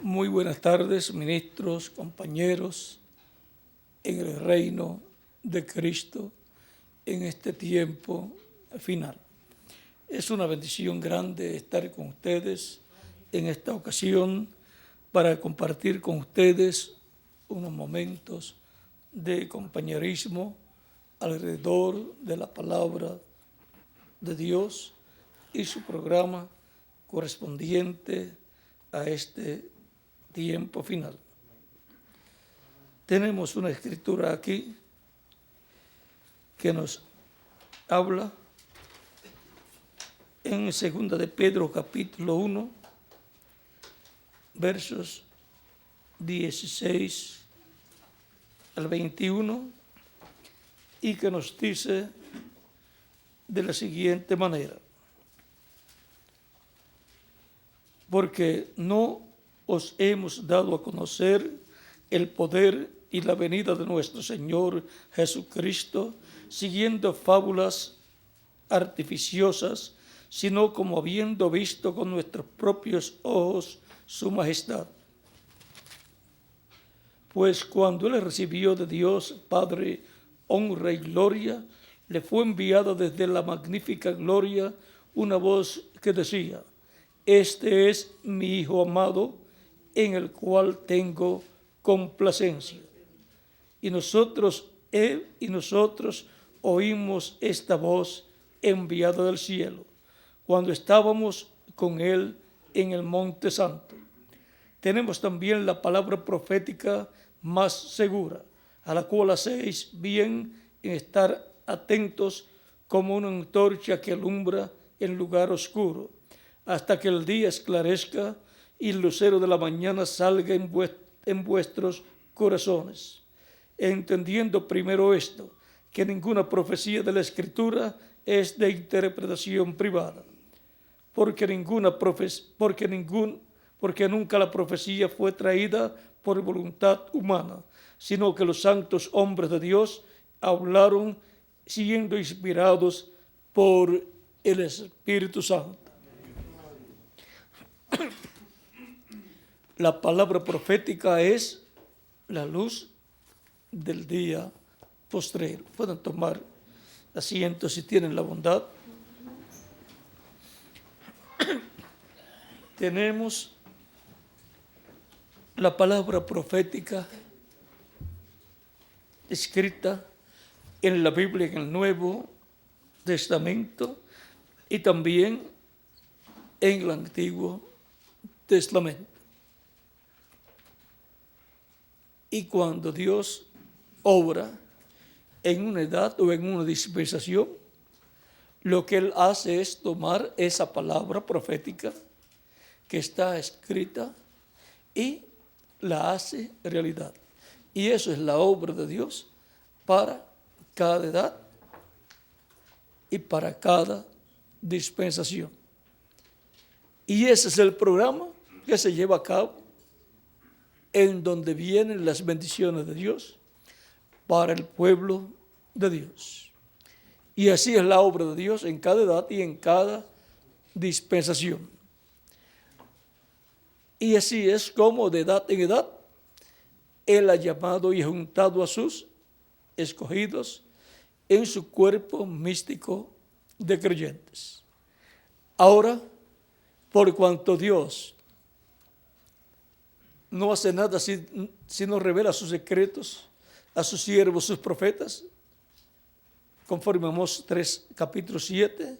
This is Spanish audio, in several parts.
Muy buenas tardes, ministros, compañeros, en el reino de Cristo, en este tiempo final. Es una bendición grande estar con ustedes en esta ocasión para compartir con ustedes unos momentos de compañerismo alrededor de la palabra de Dios y su programa correspondiente a este tiempo final. Tenemos una escritura aquí que nos habla en 2 de Pedro capítulo 1, versos 16 al 21, y que nos dice de la siguiente manera: porque no os hemos dado a conocer el poder y la venida de nuestro Señor Jesucristo, siguiendo fábulas artificiosas, sino como habiendo visto con nuestros propios ojos su majestad. Pues cuando Él recibió de Dios Padre honra y gloria, le fue enviada desde la magnífica gloria una voz que decía: este es mi Hijo amado, en el cual tengo complacencia. Y nosotros oímos esta voz enviada del cielo, cuando estábamos con Él en el Monte Santo. Tenemos también la palabra profética más segura, a la cual hacéis bien en estar atentos como una antorcha que alumbra en lugar oscuro, hasta que el día esclarezca y el lucero de la mañana salga en vuestros corazones. Entendiendo primero esto, que ninguna profecía de la Escritura es de interpretación privada, porque nunca la profecía fue traída por voluntad humana, sino que los santos hombres de Dios hablaron siendo inspirados por el Espíritu Santo. La palabra profética es la luz del día postrero. Pueden tomar asiento si tienen la bondad. Tenemos la palabra profética escrita en la Biblia, en el Nuevo Testamento, y también en el Antiguo Testamento. Y cuando Dios obra en una edad o en una dispensación, lo que Él hace es tomar esa palabra profética que está escrita y la hace realidad. Y eso es la obra de Dios para cada edad y para cada dispensación. Y ese es el programa que se lleva a cabo, en donde vienen las bendiciones de Dios para el pueblo de Dios. Y así es la obra de Dios en cada edad y en cada dispensación. Y así es como de edad en edad Él ha llamado y juntado a sus escogidos en su cuerpo místico de creyentes. Ahora, por cuanto Dios no hace nada sino revela sus secretos a sus siervos, sus profetas, conforme a Amós 3, capítulo 7,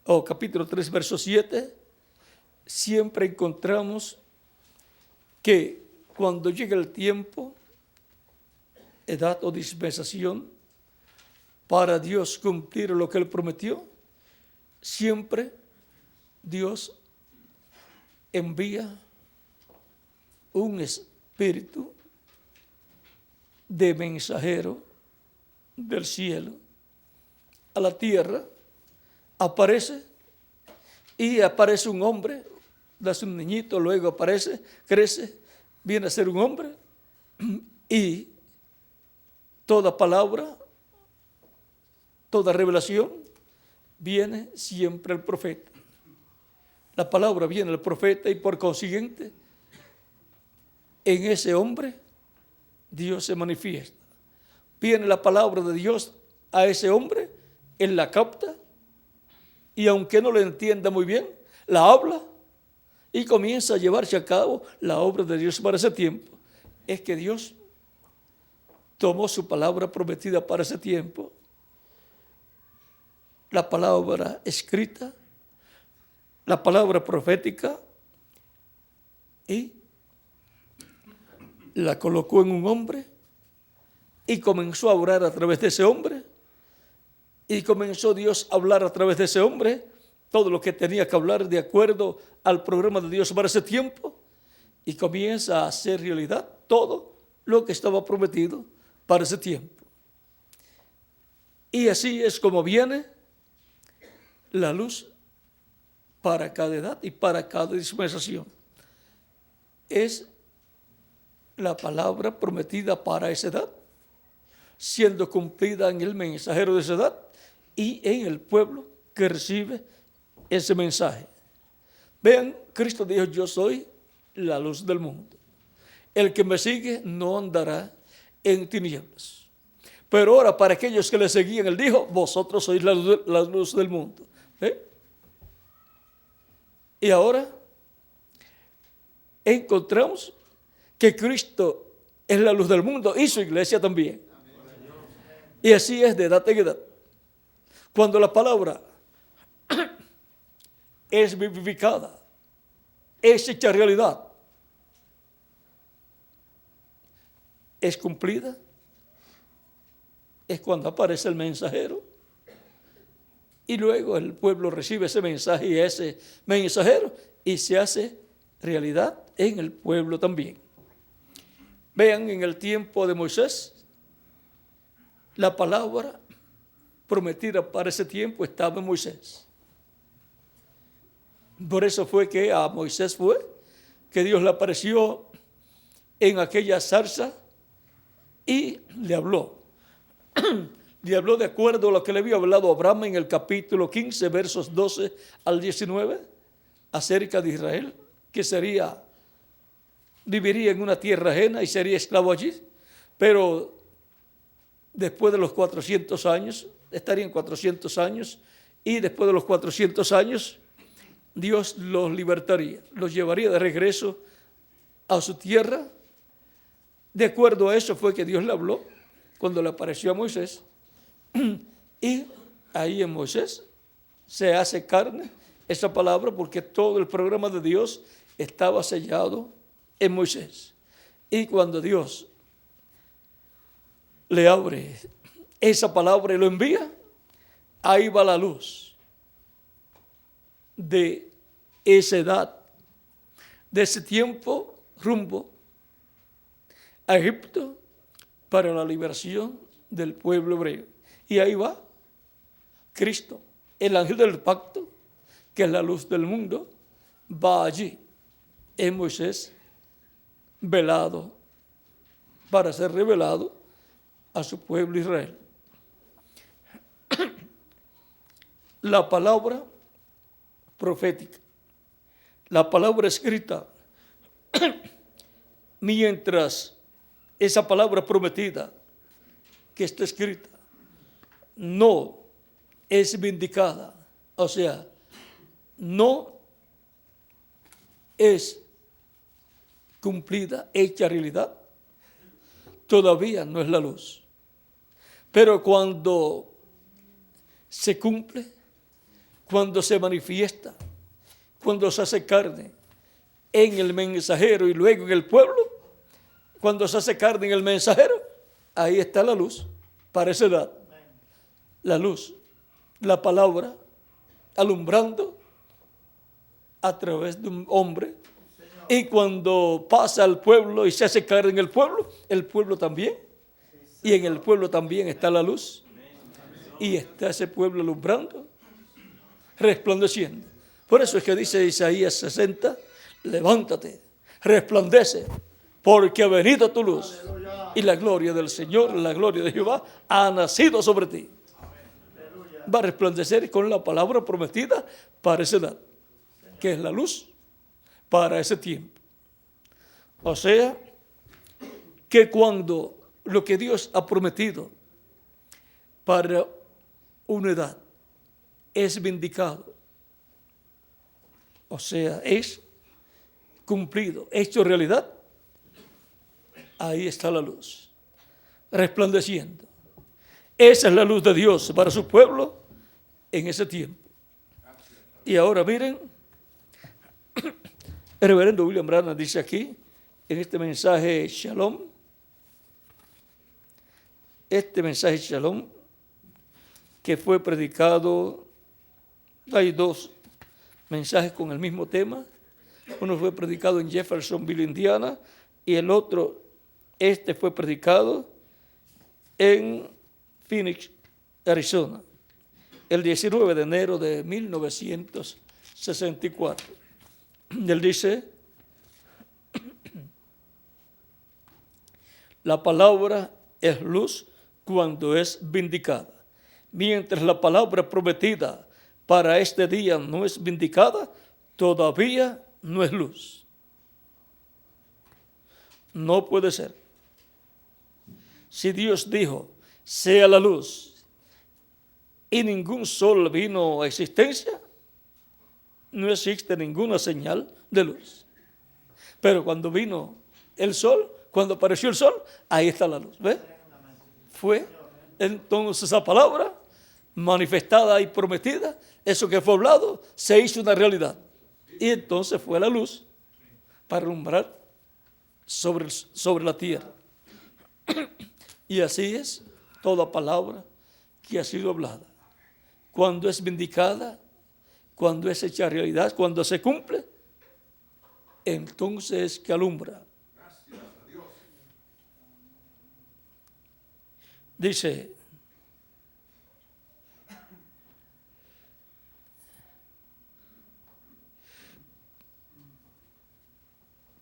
o capítulo 3, verso 7, siempre encontramos que cuando llega el tiempo, edad o dispensación, para Dios cumplir lo que Él prometió, siempre Dios envía un espíritu de mensajero del cielo a la tierra. Aparece un hombre, nace un niñito, luego aparece, crece, viene a ser un hombre, y toda palabra, toda revelación viene siempre el profeta. La palabra viene al profeta y por consiguiente en ese hombre Dios se manifiesta. Viene la palabra de Dios a ese hombre, él la capta y aunque no la entienda muy bien, la habla y comienza a llevarse a cabo la obra de Dios para ese tiempo. Es que Dios tomó su palabra prometida para ese tiempo, la palabra escrita, la palabra profética, y la colocó en un hombre y comenzó a orar a través de ese hombre y comenzó Dios a hablar a través de ese hombre todo lo que tenía que hablar de acuerdo al programa de Dios para ese tiempo y comienza a hacer realidad todo lo que estaba prometido para ese tiempo. Y así es como viene la luz para cada edad y para cada dispensación. Es la palabra prometida para esa edad, siendo cumplida en el mensajero de esa edad y en el pueblo que recibe ese mensaje. Vean, Cristo dijo, yo soy la luz del mundo. El que me sigue no andará en tinieblas. Pero ahora para aquellos que le seguían, él dijo, vosotros sois la luz del mundo. Y ahora encontramos que Cristo es la luz del mundo y su iglesia también. Y así es de edad en edad. Cuando la palabra es vivificada, es hecha realidad, es cumplida, es cuando aparece el mensajero y luego el pueblo recibe ese mensaje y ese mensajero y se hace realidad en el pueblo también. Vean, en el tiempo de Moisés, la palabra prometida para ese tiempo estaba en Moisés. Por eso fue que a Moisés fue que Dios le apareció en aquella zarza y le habló. Le habló de acuerdo a lo que le había hablado a Abraham en el capítulo 15, versos 12 al 19, acerca de Israel, que viviría en una tierra ajena y sería esclavo allí, pero después de los 400 años, estarían 400 años, y después de los 400 años, Dios los libertaría, los llevaría de regreso a su tierra. De acuerdo a eso fue que Dios le habló cuando le apareció a Moisés, y ahí en Moisés se hace carne esa palabra porque todo el programa de Dios estaba sellado en Moisés. Y cuando Dios le abre esa palabra y lo envía, ahí va la luz de esa edad, de ese tiempo rumbo a Egipto para la liberación del pueblo hebreo. Y ahí va Cristo, el ángel del pacto, que es la luz del mundo, va allí en Moisés, velado, para ser revelado a su pueblo Israel. La palabra profética, la palabra escrita, mientras esa palabra prometida que está escrita no es vindicada, o sea, no es cumplida, hecha realidad, todavía no es la luz. Pero cuando se cumple, cuando se manifiesta, cuando se hace carne en el mensajero y luego en el pueblo, cuando se hace carne en el mensajero, ahí está la luz para esa edad. La luz, la palabra, alumbrando a través de un hombre. Y cuando pasa al pueblo y se hace carne en el pueblo también. Y en el pueblo también está la luz. Y está ese pueblo alumbrando, resplandeciendo. Por eso es que dice Isaías 60, levántate, resplandece, porque ha venido tu luz. Y la gloria del Señor, la gloria de Jehová, ha nacido sobre ti. Va a resplandecer con la palabra prometida para esa edad, que es la luz para ese tiempo. O sea, que cuando lo que Dios ha prometido para una edad es vindicado, o sea, es cumplido, hecho realidad, ahí está la luz, resplandeciendo. Esa es la luz de Dios para su pueblo en ese tiempo. Y ahora miren, el reverendo William Branham dice aquí, en este mensaje Shalom, que fue predicado, hay dos mensajes con el mismo tema. Uno fue predicado en Jeffersonville, Indiana, y el otro, fue predicado en Phoenix, Arizona, el 19 de enero de 1964. Él dice, la palabra es luz cuando es vindicada, mientras la palabra prometida para este día no es vindicada, todavía no es luz. No puede ser. Si Dios dijo, sea la luz, y ningún sol vino a existencia, no existe ninguna señal de luz. Pero cuando vino el sol, cuando apareció el sol, ahí está la luz. ¿Ve? Fue entonces esa palabra manifestada y prometida, eso que fue hablado, se hizo una realidad. Y entonces fue la luz para alumbrar sobre la tierra. Y así es toda palabra que ha sido hablada. Cuando es vindicada, cuando es hecha realidad, cuando se cumple, entonces es que alumbra. Dice,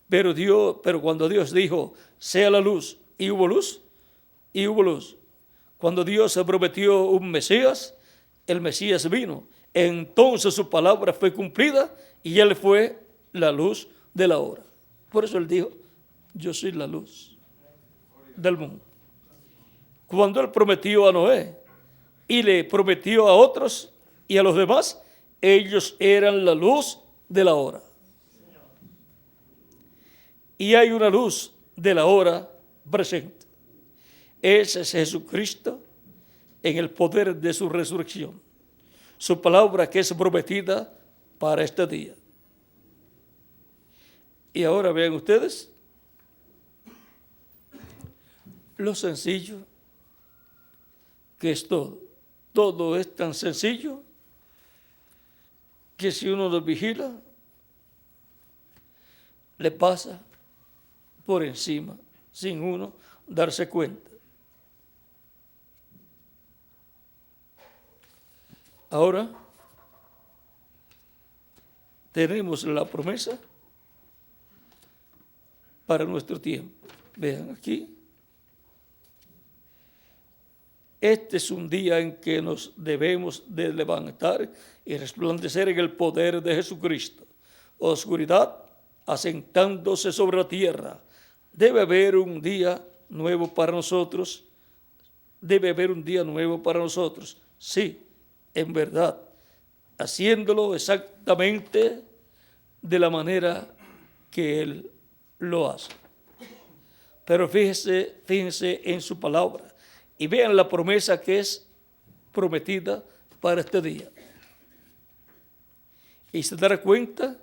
pero cuando Dios dijo, sea la luz, y hubo luz, y hubo luz. Cuando Dios prometió un Mesías, el Mesías vino. Entonces su palabra fue cumplida y Él fue la luz de la hora. Por eso Él dijo, yo soy la luz del mundo. Cuando Él prometió a Noé y le prometió a otros y a los demás, ellos eran la luz de la hora. Y hay una luz de la hora presente. Ese es Jesucristo en el poder de su resurrección. Su palabra que es prometida para este día. Y ahora vean ustedes lo sencillo que es todo. Todo es tan sencillo que si uno lo vigila, le pasa por encima sin uno darse cuenta. Ahora tenemos la promesa para nuestro tiempo. Vean aquí. Este es un día en que nos debemos de levantar y resplandecer en el poder de Jesucristo. Oscuridad asentándose sobre la tierra. Debe haber un día nuevo para nosotros. Debe haber un día nuevo para nosotros. Sí, en verdad, haciéndolo exactamente de la manera que Él lo hace. Pero fíjense en su palabra y vean la promesa que es prometida para este día. Y se dará cuenta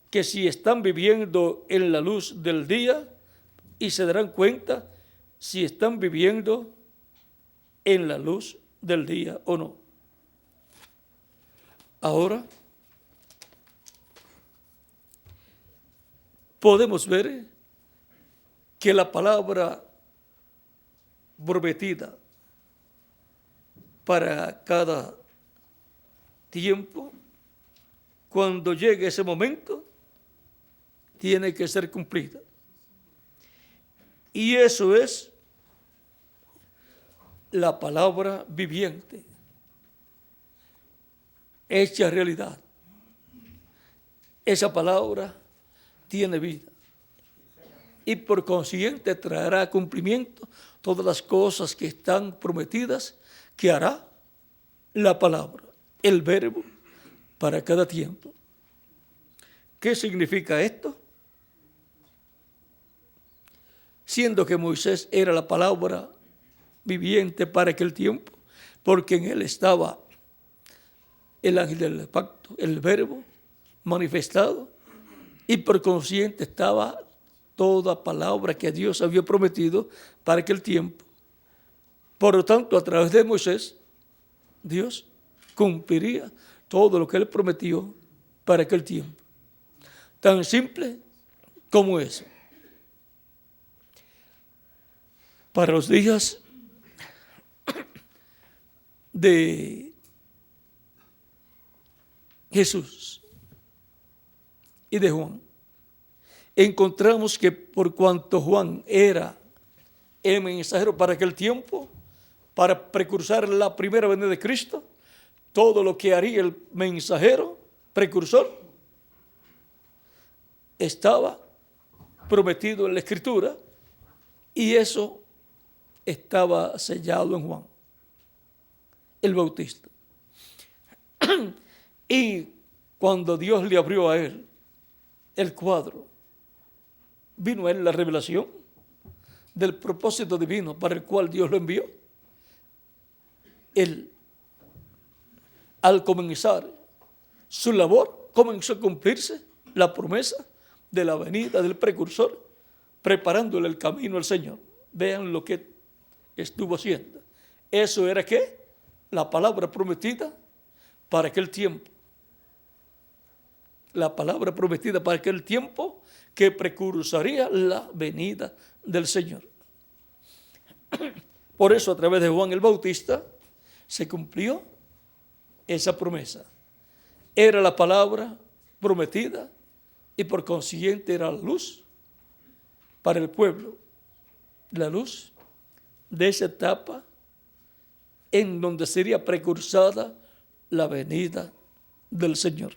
que si están viviendo en la luz del día, y se darán cuenta si están viviendo en la luz del día o no. Ahora podemos ver que la palabra prometida para cada tiempo, cuando llegue ese momento, tiene que ser cumplida. Y eso es la palabra viviente, hecha realidad. Esa palabra tiene vida. y por consiguiente traerá a cumplimiento todas las cosas que están prometidas que hará la palabra, el verbo, para cada tiempo. ¿Qué significa esto? Siendo que Moisés era la palabra viviente para aquel tiempo, porque en él estaba el ángel del pacto, el verbo manifestado, y por consiguiente estaba toda palabra que Dios había prometido para aquel tiempo. Por lo tanto, a través de Moisés, Dios cumpliría todo lo que él prometió para aquel tiempo. Tan simple como eso. Para los días de Jesús y de Juan, encontramos que por cuanto Juan era el mensajero para aquel tiempo, para precursar la primera venida de Cristo, todo lo que haría el mensajero precursor estaba prometido en la Escritura, y eso estaba sellado en Juan el Bautista. Y cuando Dios le abrió a él el cuadro, vino a él la revelación del propósito divino para el cual Dios lo envió. Él, al comenzar su labor, comenzó a cumplirse la promesa de la venida del precursor, preparándole el camino al Señor. Vean lo que estuvo haciendo. Eso era ¿qué? La palabra prometida para aquel tiempo. La palabra prometida para aquel tiempo que precursaría la venida del Señor. Por eso, a través de Juan el Bautista, se cumplió esa promesa. Era la palabra prometida y por consiguiente era la luz para el pueblo. La luz de esa etapa en donde sería precursada la venida del Señor.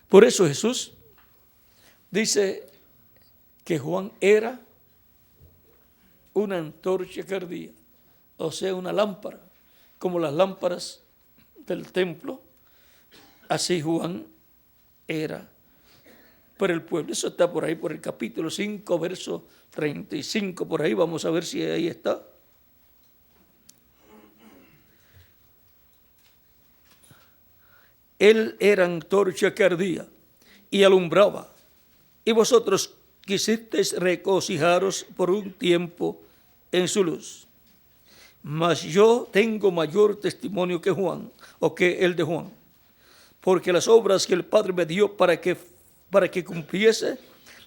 Por eso Jesús dice que Juan era una antorcha que ardía, o sea, una lámpara, como las lámparas del templo. Así Juan era para el pueblo. Eso está por ahí, por el capítulo 5, verso 35, por ahí, vamos a ver si ahí está. Él era antorcha que ardía y alumbraba, y vosotros quisisteis regocijaros por un tiempo en su luz. Mas yo tengo mayor testimonio que Juan, o que el de Juan, porque las obras que el Padre me dio para que cumpliese,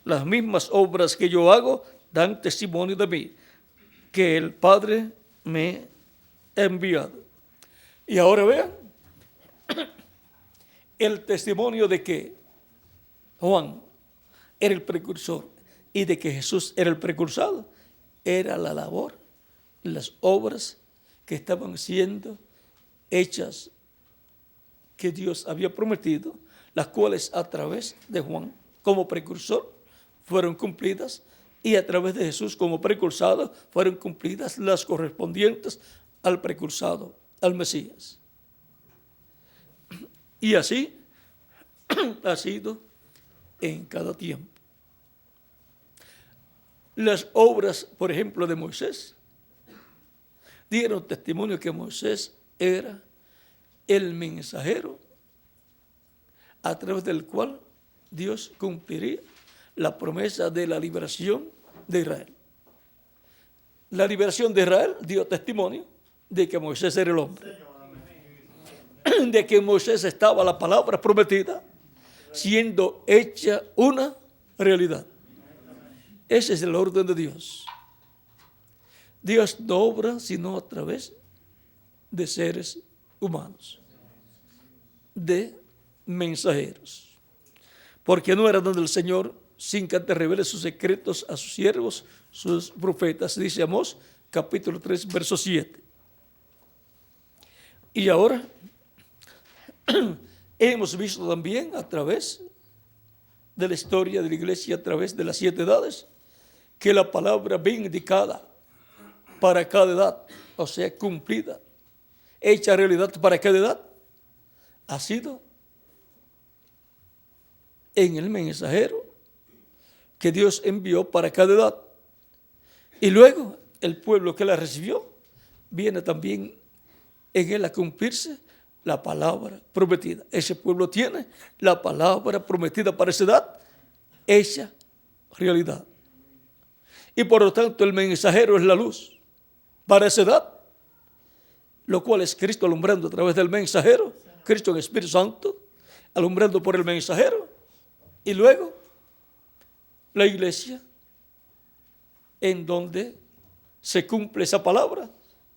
las mismas obras que yo hago, dan testimonio de mí, que el Padre me ha enviado. Y ahora vean el testimonio de que Juan era el precursor y de que Jesús era el precursado, era la labor, las obras que estaban siendo hechas, que Dios había prometido, las cuales a través de Juan como precursor fueron cumplidas, y a través de Jesús como precursado fueron cumplidas las correspondientes al precursado, al Mesías. Y así ha sido en cada tiempo. Las obras, por ejemplo, de Moisés, dieron testimonio que Moisés era el mensajero a través del cual Dios cumpliría la promesa de la liberación de Israel. La liberación de Israel dio testimonio de que Moisés era el hombre, de que en Moisés estaba la palabra prometida siendo hecha una realidad. Ese es el orden de Dios. Dios no obra sino a través de seres humanos, de mensajeros, porque no era donde el Señor sin que antes revele sus secretos a sus siervos, sus profetas, dice Amós capítulo 3 verso 7. Y ahora hemos visto también a través de la historia de la iglesia, a través de las 7 edades, que la palabra bien indicada para cada edad, o sea, cumplida, hecha realidad para cada edad, ha sido en el mensajero que Dios envió para cada edad. Y luego el pueblo que la recibió viene también en él a cumplirse la palabra prometida. Ese pueblo tiene la palabra prometida para esa edad hecha realidad. Y por lo tanto el mensajero es la luz para esa edad, lo cual es Cristo alumbrando a través del mensajero, Cristo en Espíritu Santo, alumbrando por el mensajero, y luego la iglesia, en donde se cumple esa palabra,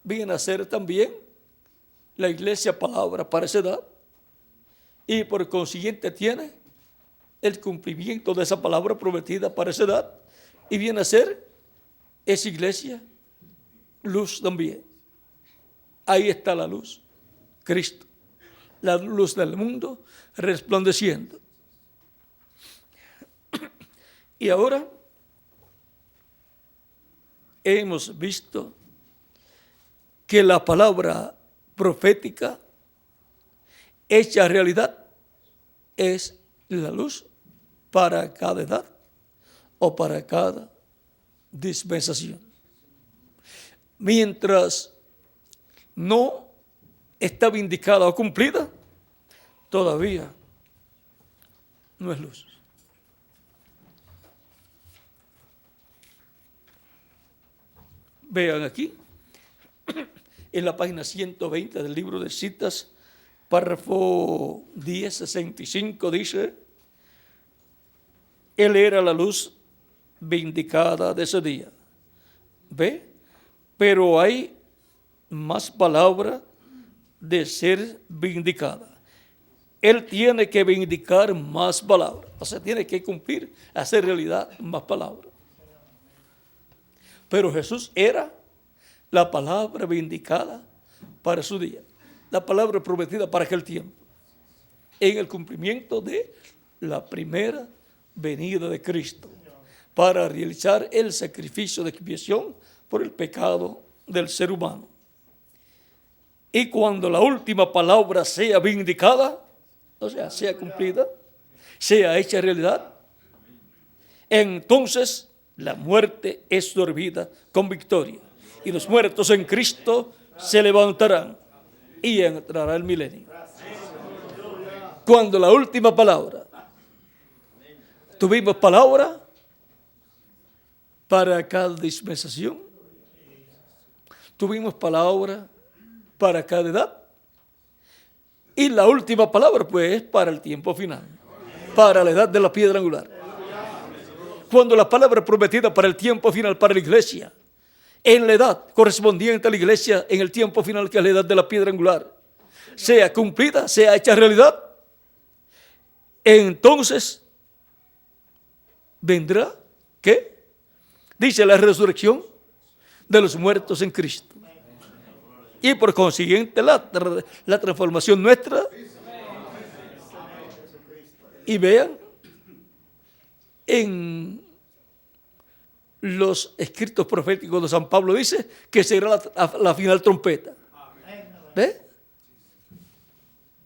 viene a ser también la iglesia palabra para esa edad, y por consiguiente tiene el cumplimiento de esa palabra prometida para esa edad, y viene a ser esa iglesia luz también. Ahí está la luz, Cristo, la luz del mundo resplandeciendo. Y ahora hemos visto que la palabra profética hecha realidad es la luz para cada edad o para cada dispensación. Mientras no está vindicada o cumplida, todavía no es luz. Vean aquí, en la página 120 del libro de citas, párrafo 1065, dice: Él era la luz vindicada de ese día. ¿Ve? Pero hay más palabra de ser vindicada. Él tiene que vindicar más palabras. O sea, tiene que cumplir, hacer realidad más palabras. Pero Jesús era la palabra vindicada para su día, la palabra prometida para aquel tiempo, en el cumplimiento de la primera venida de Cristo, para realizar el sacrificio de expiación por el pecado del ser humano. Y cuando la última palabra sea vindicada, o sea, sea cumplida, sea hecha realidad, entonces la muerte es sorbida con victoria, y los muertos en Cristo se levantarán y entrará el milenio. Cuando la última palabra, tuvimos palabra para cada dispensación, tuvimos palabra para cada edad, y la última palabra pues es para el tiempo final, para la edad de la piedra angular. Cuando la palabra prometida para el tiempo final para la iglesia, en la edad correspondiente a la iglesia en el tiempo final, que es la edad de la piedra angular, sea cumplida, sea hecha realidad, entonces vendrá, ¿qué? Dice la resurrección de los muertos en Cristo. Y por consiguiente la transformación nuestra. Y vean, en los escritos proféticos de San Pablo dice que será la final trompeta. ¿Ve?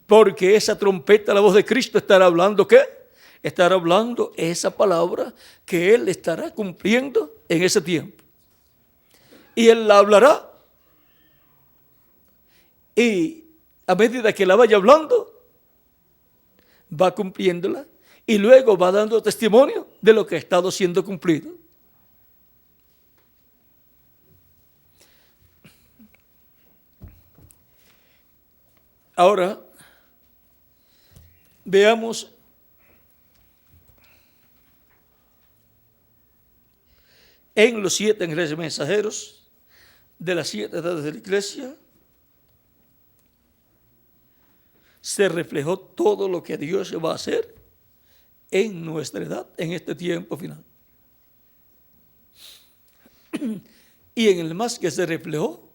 Porque esa trompeta, la voz de Cristo, estará hablando ¿qué? Estará hablando esa palabra que Él estará cumpliendo en ese tiempo. Y Él la hablará. Y a medida que la vaya hablando, va cumpliéndola. Y luego va dando testimonio de lo que ha estado siendo cumplido. Ahora, veamos en los 7 ángeles mensajeros de las 7 edades de la iglesia, se reflejó todo lo que Dios va a hacer en nuestra edad, en este tiempo final. Y en el más que se reflejó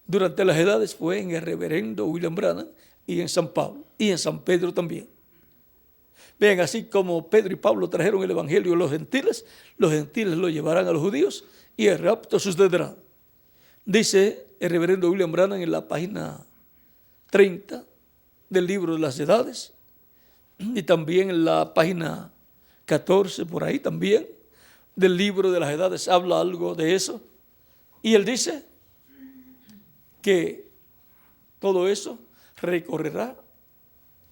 durante las edades fue en el reverendo William Branham y en San Pablo y en San Pedro también. Vean, así como Pedro y Pablo trajeron el evangelio a los gentiles lo llevarán a los judíos y el rapto sucederá. Dice el reverendo William Branham en la página 30 del libro de las edades y también en la página 14 por ahí también del libro de las edades habla algo de eso. Y él dice que todo eso recorrerá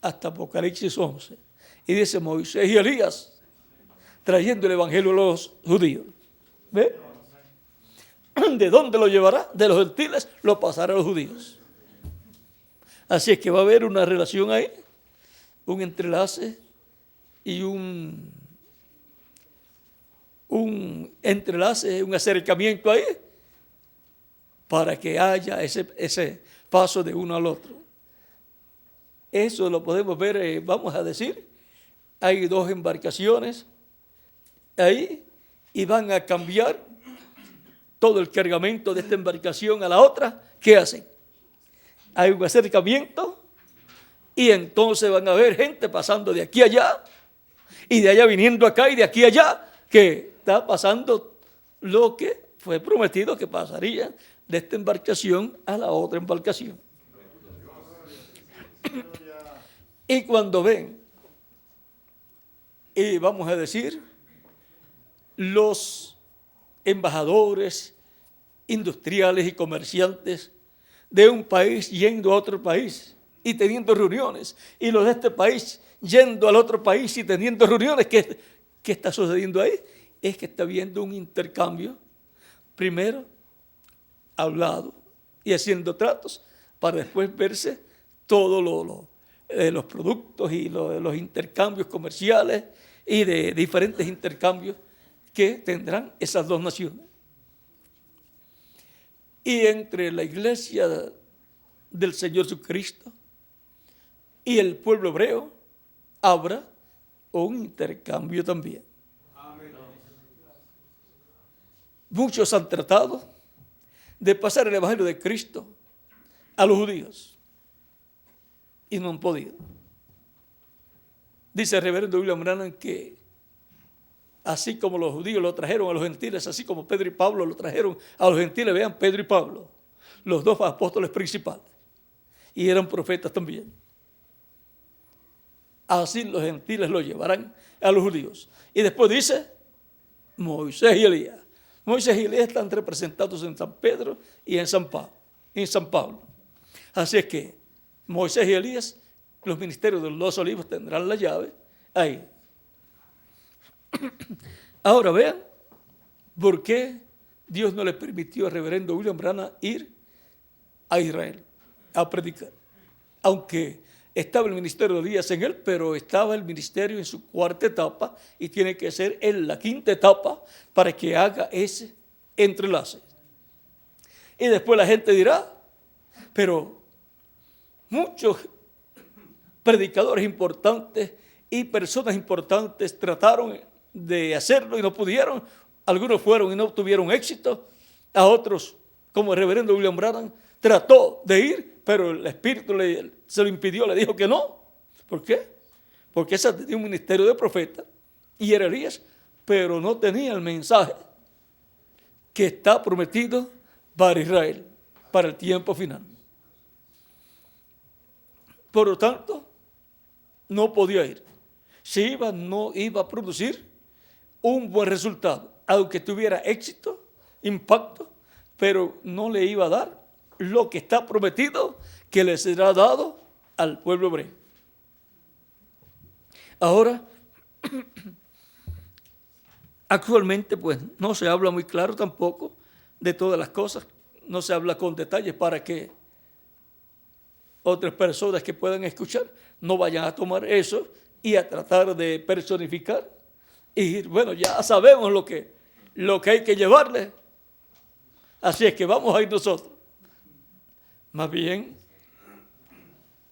hasta Apocalipsis 11. Y dice Moisés y Elías trayendo el evangelio a los judíos. ¿Ve? ¿De dónde lo llevará? De los gentiles lo pasará a los judíos. Así es que va a haber una relación ahí, un entrelace y un entrelace, un acercamiento ahí para que haya ese paso de uno al otro. Eso lo podemos ver, vamos a decir, hay dos embarcaciones ahí y van a cambiar todo el cargamento de esta embarcación a la otra. ¿Qué hacen? Hay un acercamiento y entonces van a ver gente pasando de aquí a allá y de allá viniendo acá y de aquí a allá, que está pasando lo que fue prometido que pasaría de esta embarcación a la otra embarcación. Y cuando ven, y vamos a decir, los embajadores industriales y comerciantes de un país yendo a otro país y teniendo reuniones, y los de este país yendo al otro país y teniendo reuniones, ¿qué está sucediendo ahí? Es que está habiendo un intercambio, primero hablado y haciendo tratos, para después verse todos los productos y los intercambios comerciales y de diferentes intercambios que tendrán esas dos naciones. Y entre la iglesia del Señor Jesucristo y el pueblo hebreo habrá un intercambio también. Amén. Muchos han tratado de pasar el evangelio de Cristo a los judíos y no han podido. Dice el reverendo William Branham que así como los judíos lo trajeron a los gentiles, así como Pedro y Pablo lo trajeron a los gentiles, vean, Pedro y Pablo, los dos apóstoles principales, y eran profetas también. Así los gentiles lo llevarán a los judíos. Y después dice, Moisés y Elías. Moisés y Elías están representados en San Pedro y en San Pablo. Así es que Moisés y Elías, los ministerios de los dos olivos tendrán la llave ahí. Ahora vean por qué Dios no le permitió al reverendo William Branham ir a Israel a predicar. Aunque estaba el ministerio de Elías en él, pero estaba el ministerio en su cuarta etapa y tiene que ser en la quinta etapa para que haga ese entrelace. Y después la gente dirá, pero muchos predicadores importantes y personas importantes trataron de hacerlo y no pudieron. Algunos fueron y no tuvieron éxito. A otros, como el reverendo William Branham, trató de ir, pero el Espíritu se lo impidió, le dijo que no. ¿Por qué? Porque ese tenía un ministerio de profeta y era Elías, pero no tenía el mensaje que está prometido para Israel, para el tiempo final. Por lo tanto, no podía ir. Si iba, no iba a producir un buen resultado, aunque tuviera éxito, impacto, pero no le iba a dar lo que está prometido que le será dado al pueblo hebreo. Ahora, actualmente pues no se habla muy claro tampoco de todas las cosas, no se habla con detalles para que otras personas que puedan escuchar no vayan a tomar eso y a tratar de personificar y bueno, ya sabemos lo que hay que llevarle, así es que vamos a ir nosotros. Más bien,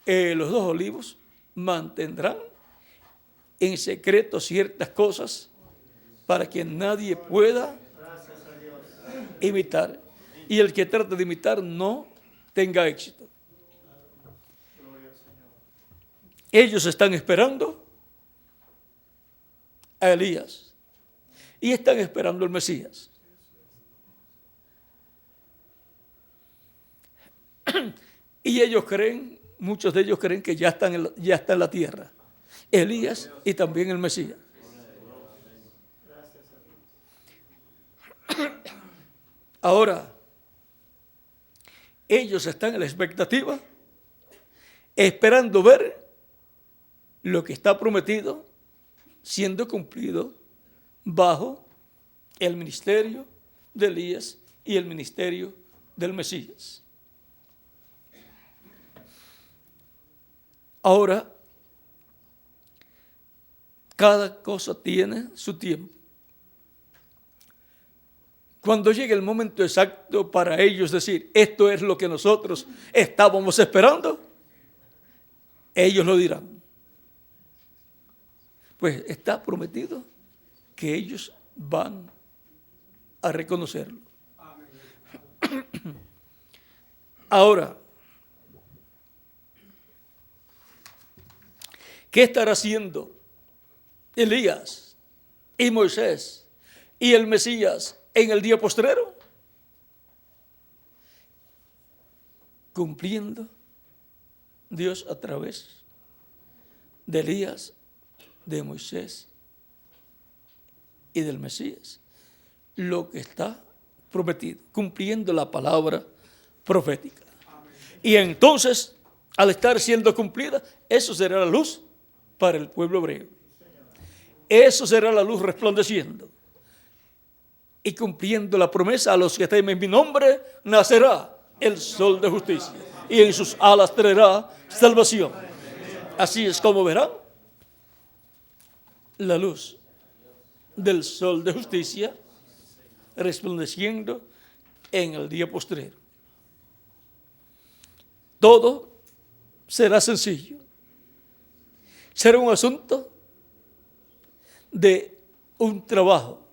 los dos olivos mantendrán en secreto ciertas cosas para que nadie pueda imitar. Y el que trata de imitar no tenga éxito. Ellos están esperando a Elías y están esperando el Mesías. Y ellos creen, muchos de ellos creen que ya está en la tierra, Elías y también el Mesías. Ahora, ellos están en la expectativa, esperando ver lo que está prometido siendo cumplido bajo el ministerio de Elías y el ministerio del Mesías. Ahora, cada cosa tiene su tiempo. Cuando llegue el momento exacto para ellos decir, esto es lo que nosotros estábamos esperando, ellos lo dirán. Pues está prometido que ellos van a reconocerlo. Ahora, ¿qué estará haciendo Elías y Moisés y el Mesías en el día postrero? Cumpliendo Dios a través de Elías, de Moisés y del Mesías lo que está prometido, cumpliendo la palabra profética. Y entonces, al estar siendo cumplida, eso será la luz para el pueblo hebreo. Eso será la luz resplandeciendo y cumpliendo la promesa: a los que temen mi nombre nacerá el sol de justicia y en sus alas traerá salvación. Así es como verán la luz del sol de justicia resplandeciendo en el día postrero. Todo será sencillo. Será un asunto de un trabajo,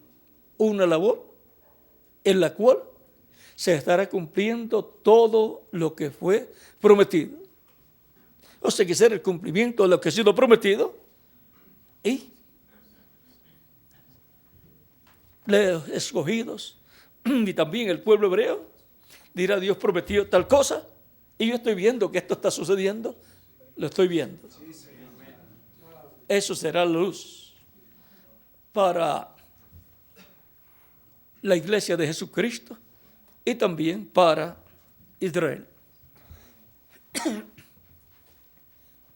una labor en la cual se estará cumpliendo todo lo que fue prometido. O sea, que será el cumplimiento de lo que ha sido prometido y los escogidos y también el pueblo hebreo dirá: Dios prometió tal cosa y yo estoy viendo que esto está sucediendo, lo estoy viendo. Eso será la luz para la iglesia de Jesucristo y también para Israel.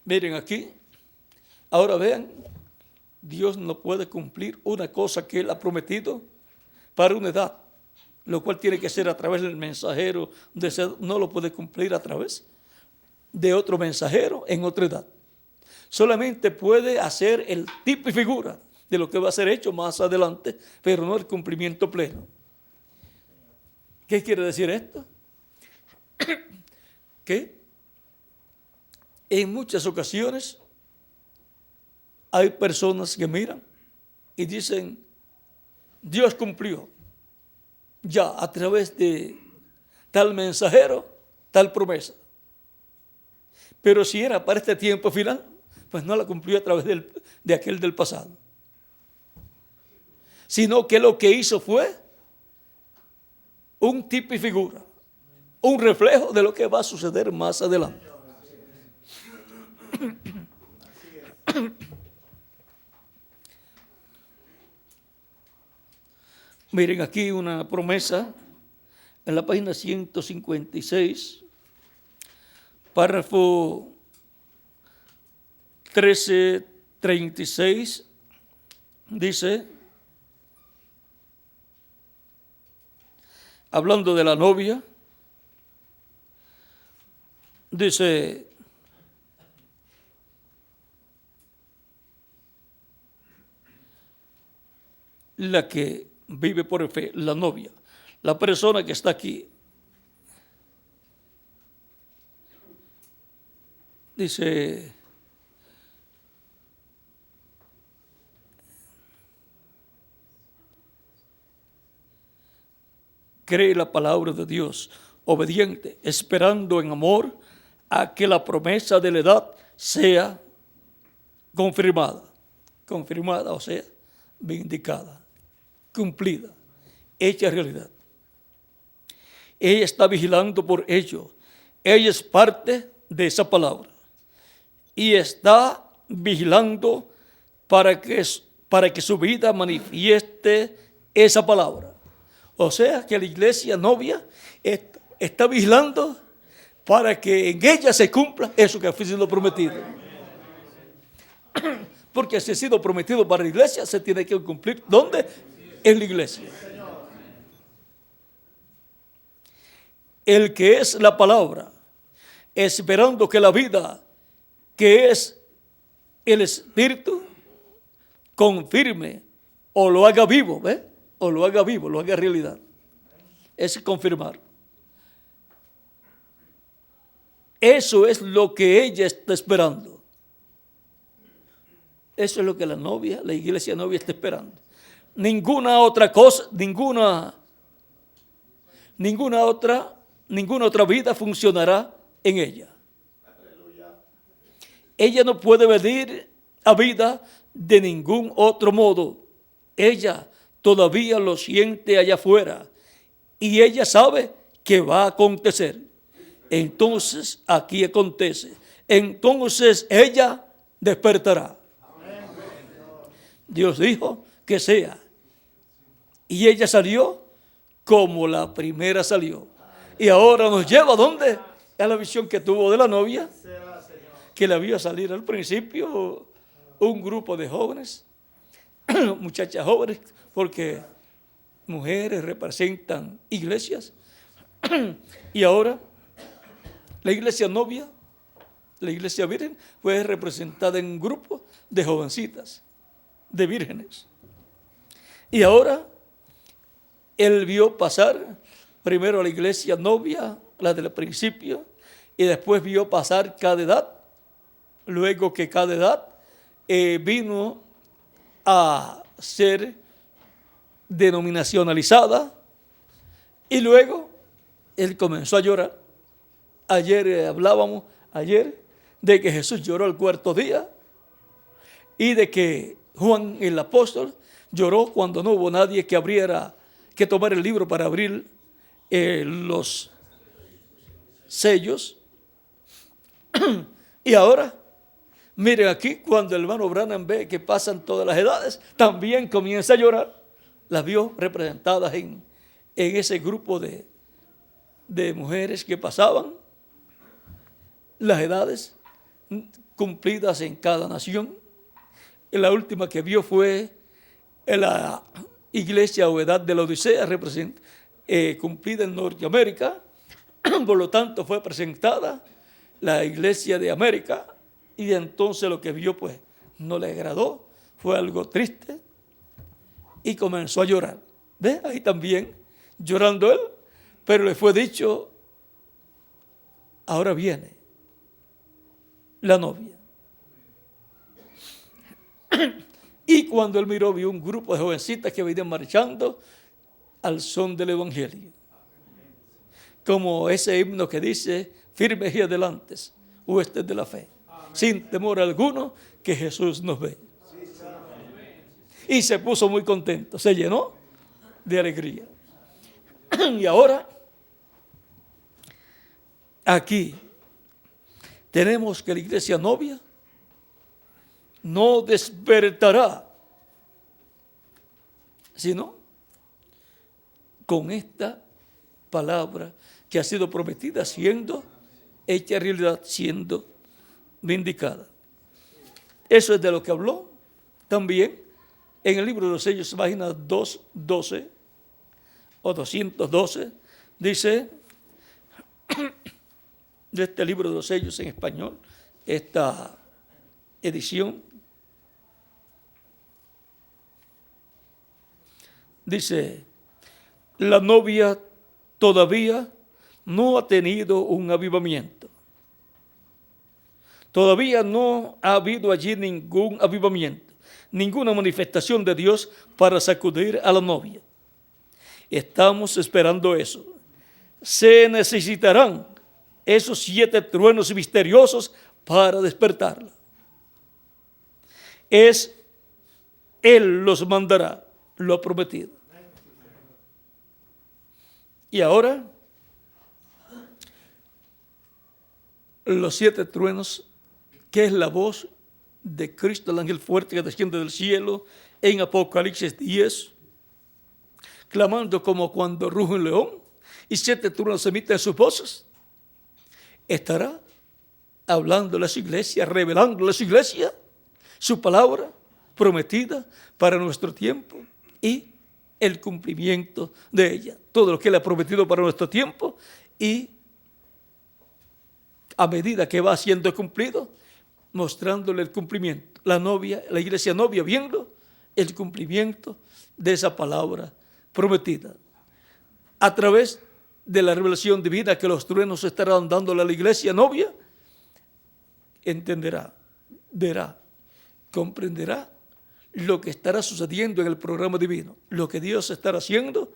Miren aquí, ahora vean, Dios no puede cumplir una cosa que Él ha prometido para una edad, lo cual tiene que ser a través del mensajero, no lo puede cumplir a través de otro mensajero en otra edad. Solamente puede hacer el tipo y figura de lo que va a ser hecho más adelante, pero no el cumplimiento pleno. ¿Qué quiere decir esto? Que en muchas ocasiones hay personas que miran y dicen: Dios cumplió ya a través de tal mensajero, tal promesa. Pero si era para este tiempo final, pues no la cumplió a través de aquel del pasado. Sino que lo que hizo fue un tipo y figura, un reflejo de lo que va a suceder más adelante. Miren aquí una promesa en la página 156, párrafo 1336, dice, hablando de la novia, dice: la que vive por fe, la novia, la persona que está aquí, dice: cree la palabra de Dios, obediente, esperando en amor a que la promesa de la edad sea confirmada. Confirmada, o sea, vindicada, cumplida, hecha realidad. Ella está vigilando por ello. Ella es parte de esa palabra. Y está vigilando para que su vida manifieste esa palabra. O sea que la iglesia novia está vigilando para que en ella se cumpla eso que ha sido prometido. Porque si ha sido prometido para la iglesia, se tiene que cumplir. ¿Dónde? En la iglesia. El que es la palabra, esperando que la vida, que es el Espíritu, confirme o lo haga vivo, ¿ve? O lo haga vivo, lo haga realidad. Es confirmar. Eso es lo que ella está esperando. Eso es lo que la iglesia novia está esperando. Ninguna otra cosa, ninguna otra vida funcionará en ella. Ella no puede venir a vida de ningún otro modo. Ella todavía lo siente allá afuera y ella sabe que va a acontecer. Entonces aquí acontece. Entonces ella despertará. Dios dijo que sea. Y ella salió como la primera salió. Y ahora nos lleva ¿a dónde? A la visión que tuvo de la novia, que la vio salir al principio un grupo de jóvenes, muchachas jóvenes, porque mujeres representan iglesias. Y ahora la iglesia novia, la iglesia virgen, fue representada en un grupo de jovencitas, de vírgenes. Y ahora él vio pasar primero a la iglesia novia, la del principio, y después vio pasar cada edad. Luego que cada edad vino a ser denominacionalizada, y luego él comenzó a llorar. Ayer hablábamos de que Jesús lloró al cuarto día y de que Juan el apóstol lloró cuando no hubo nadie que tomara el libro para abrir los sellos. Y ahora, miren aquí, cuando el hermano Branham ve que pasan todas las edades, también comienza a llorar. Las vio representadas en ese grupo de mujeres que pasaban las edades cumplidas en cada nación. Y la última que vio fue en la iglesia o edad de la Odisea, cumplida en Norteamérica. Por lo tanto, fue presentada la iglesia de América, y entonces lo que vio pues no le agradó, fue algo triste y comenzó a llorar. ¿Ve? Ahí también llorando él, pero le fue dicho: ahora viene la novia. Y cuando él miró, vio un grupo de jovencitas que venían marchando al son del evangelio, como ese himno que dice: firmes y adelantes, huestes de la fe, sin temor alguno, que Jesús nos ve. Y se puso muy contento, se llenó de alegría. Y ahora, aquí tenemos que la iglesia novia no despertará, sino con esta palabra que ha sido prometida, siendo hecha realidad, siendo vindicada. Eso es de lo que habló también en el libro de los sellos, página 212 o 212, dice, de este libro de los sellos en español, esta edición, dice: la novia todavía no ha tenido un avivamiento. Todavía no ha habido allí ningún avivamiento, ninguna manifestación de Dios para sacudir a la novia. Estamos esperando eso. Se necesitarán esos 7 truenos misteriosos para despertarla. Es Él los mandará, lo ha prometido. Y ahora, los 7 truenos, que es la voz de Cristo, el ángel fuerte que desciende del cielo, en Apocalipsis 10, clamando como cuando ruge un león, y 7 truenos emiten sus voces, estará hablando a las iglesias, revelando a las iglesias su palabra prometida para nuestro tiempo y el cumplimiento de ella. Todo lo que Él ha prometido para nuestro tiempo, y a medida que va siendo cumplido, mostrándole el cumplimiento. La novia, la iglesia novia, viendo el cumplimiento de esa palabra prometida. A través de la revelación divina que los truenos estarán dándole a la iglesia novia, entenderá, verá, comprenderá lo que estará sucediendo en el programa divino, lo que Dios estará haciendo,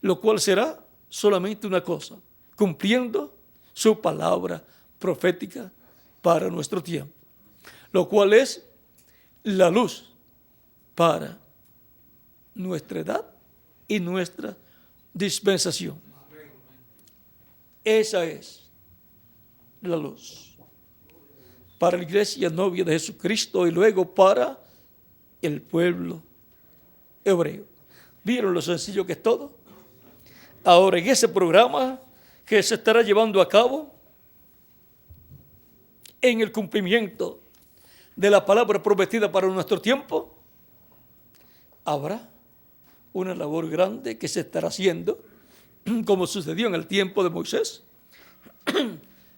lo cual será solamente una cosa: cumpliendo su palabra profética para nuestro tiempo, lo cual es la luz para nuestra edad y nuestra dispensación. Esa es la luz para la iglesia novia de Jesucristo y luego para el pueblo hebreo. ¿Vieron lo sencillo que es todo? Ahora, en ese programa que se estará llevando a cabo en el cumplimiento de la palabra prometida para nuestro tiempo, habrá una labor grande que se estará haciendo, como sucedió en el tiempo de Moisés,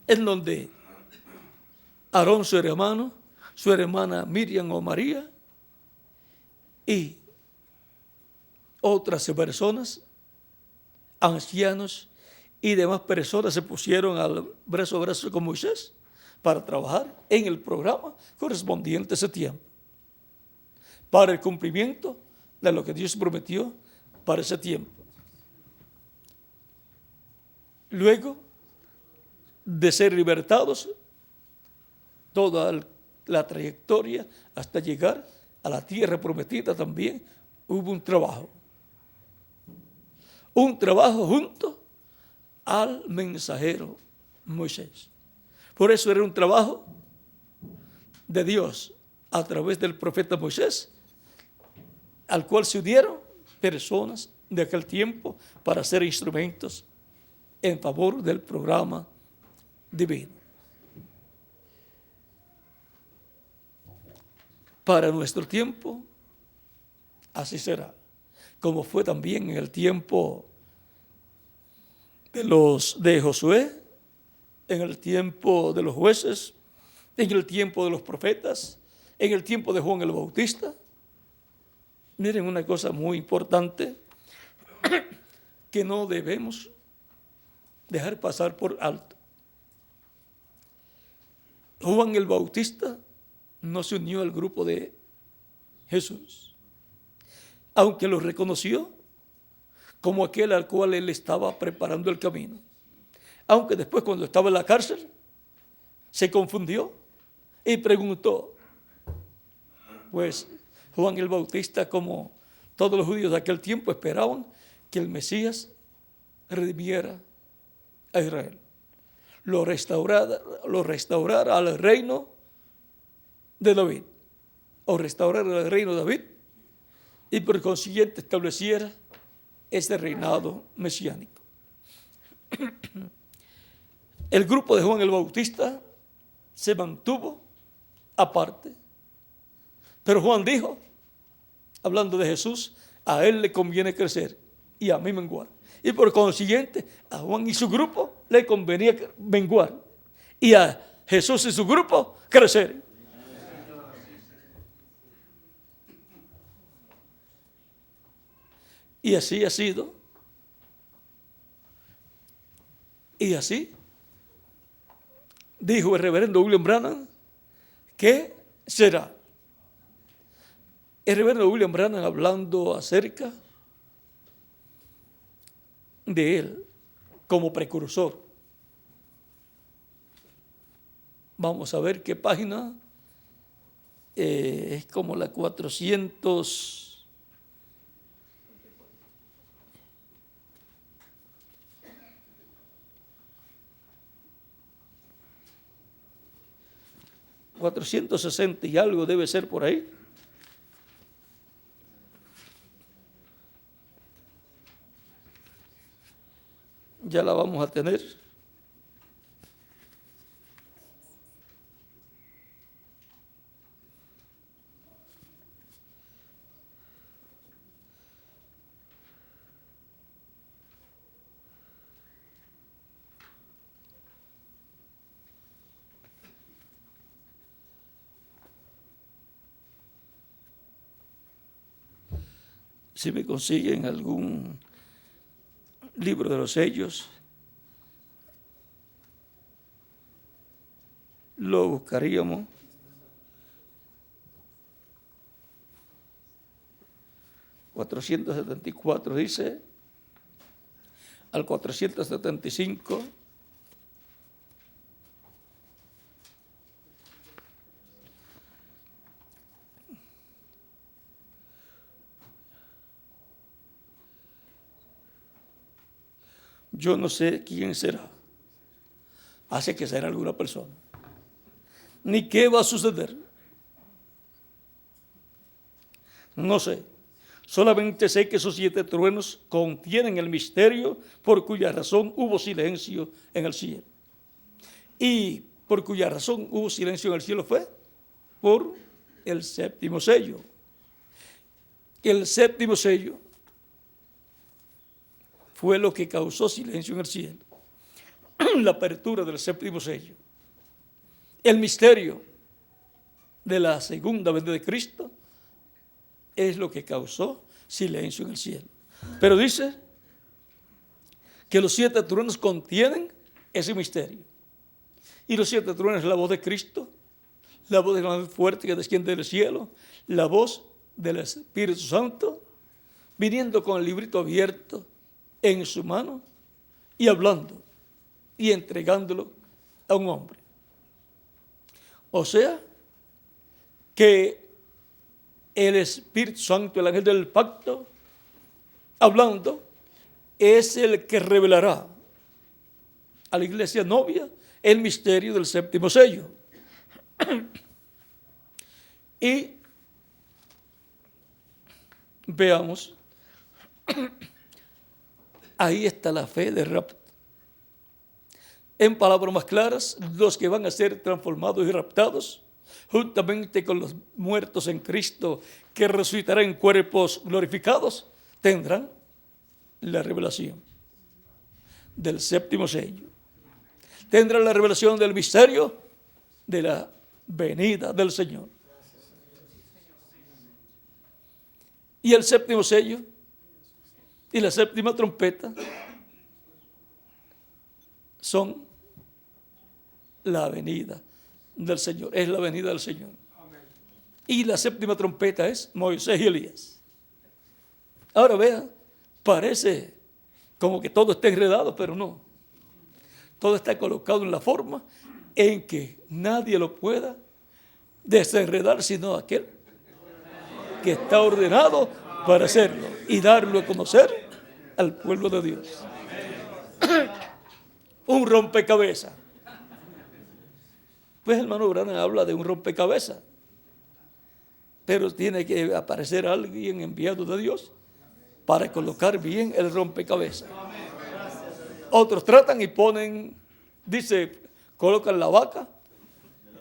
en donde Aarón, su hermano, su hermana Miriam o María, y otras personas, ancianos y demás personas, se pusieron al brazo a brazo con Moisés para trabajar en el programa correspondiente a ese tiempo, para el cumplimiento de lo que Dios prometió para ese tiempo. Luego de ser libertados, toda la trayectoria hasta llegar a la tierra prometida, también hubo un trabajo junto al mensajero Moisés. Por eso era un trabajo de Dios a través del profeta Moisés, al cual se unieron personas de aquel tiempo para ser instrumentos en favor del programa divino. Para nuestro tiempo, así será, como fue también en el tiempo de Josué, en el tiempo de los jueces, en el tiempo de los profetas, en el tiempo de Juan el Bautista. Miren una cosa muy importante que no debemos dejar pasar por alto. Juan el Bautista no se unió al grupo de Jesús, aunque lo reconoció como aquel al cual él estaba preparando el camino. Aunque después, cuando estaba en la cárcel, se confundió y preguntó. Pues Juan el Bautista, como todos los judíos de aquel tiempo, esperaban que el Mesías redimiera a Israel, lo restaurara al reino de David, o restaurara el reino de David, y por consiguiente estableciera ese reinado mesiánico. El grupo de Juan el Bautista se mantuvo aparte, pero Juan dijo, hablando de Jesús, a él le conviene crecer y a mí menguar. Y por consiguiente, a Juan y su grupo le convenía menguar, y a Jesús y su grupo crecer. Y así ha sido. Y así dijo el reverendo William Branham que será. El reverendo William Branham, hablando acerca de él como precursor. Vamos a ver qué página es como la 400. $460 y algo debe ser por ahí. Ya la vamos a tener. Si me consiguen algún libro de los sellos, lo buscaríamos. $474 dice, al 475. Yo no sé quién será. Hace que será alguna persona. Ni qué va a suceder. No sé. Solamente sé que esos 7 truenos contienen el misterio por cuya razón hubo silencio en el cielo. Y por cuya razón hubo silencio en el cielo fue por el 7º sello. El 7º sello fue lo que causó silencio en el cielo. La apertura del 7º sello. El misterio de la segunda venida de Cristo es lo que causó silencio en el cielo. Pero dice que los 7 truenos contienen ese misterio. Y los 7 truenos es la voz de Cristo, la voz de la más fuerte que desciende del cielo, la voz del Espíritu Santo, viniendo con el librito abierto en su mano y hablando y entregándolo a un hombre. O sea, que el Espíritu Santo, el ángel del pacto, hablando, es el que revelará a la iglesia novia el misterio del 7º sello. Y veamos, ahí está la fe de rapto. En palabras más claras, los que van a ser transformados y raptados, juntamente con los muertos en Cristo, que resucitarán en cuerpos glorificados, tendrán la revelación del 7º sello. Tendrán la revelación del misterio de la venida del Señor. Y el 7º sello y la 7ª trompeta son la venida del Señor. Es la venida del Señor. Y la 7ª trompeta es Moisés y Elías. Ahora vean, parece como que todo está enredado, pero no. Todo está colocado en la forma en que nadie lo pueda desenredar sino aquel que está ordenado para hacerlo y darlo a conocer al pueblo de Dios. Un rompecabezas. Pues el hermano Branham habla de un rompecabezas, pero tiene que aparecer alguien enviado de Dios para colocar bien el rompecabezas. Otros tratan y ponen, dice, colocan la vaca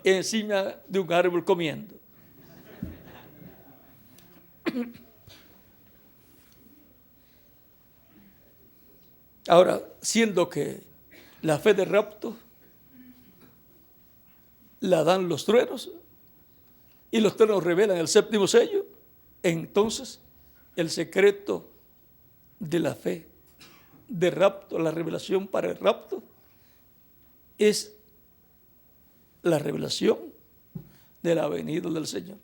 encima de un árbol comiendo. Ahora, siendo que la fe de rapto la dan los truenos y los truenos revelan el 7º sello, entonces el secreto de la fe de rapto, la revelación para el rapto, es la revelación de la venida del Señor.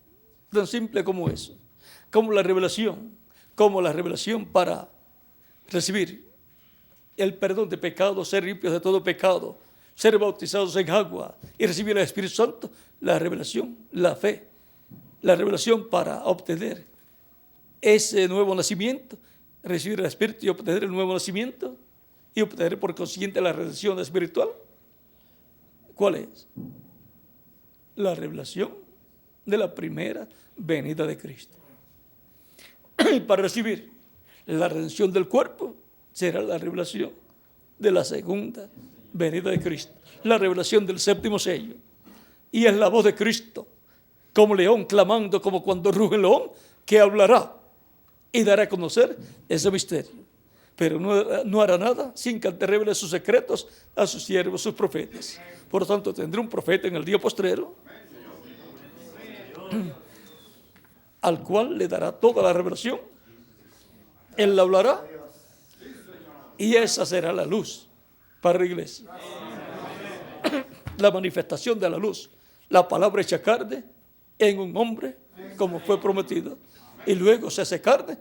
Tan simple como eso, como la revelación para recibir el perdón de pecados, ser limpios de todo pecado, ser bautizados en agua y recibir el Espíritu Santo, la revelación, la fe la revelación para obtener ese nuevo nacimiento, recibir el Espíritu y obtener el nuevo nacimiento y obtener por consiguiente la redención espiritual. ¿Cuál es? La revelación de la primera venida de Cristo. Y para recibir la redención del cuerpo será la revelación de la segunda venida de Cristo, la revelación del séptimo sello. Y es la voz de Cristo, como león clamando, como cuando ruge el león, que hablará y dará a conocer ese misterio. Pero no hará nada sin que antes revele sus secretos a sus siervos, sus profetas. Por lo tanto, tendrá un profeta en el día postrero, al cual le dará toda la revelación. Él la hablará y esa será la luz para la iglesia. La manifestación de la luz, la palabra hecha carne en un hombre, como fue prometido, y luego se hace carne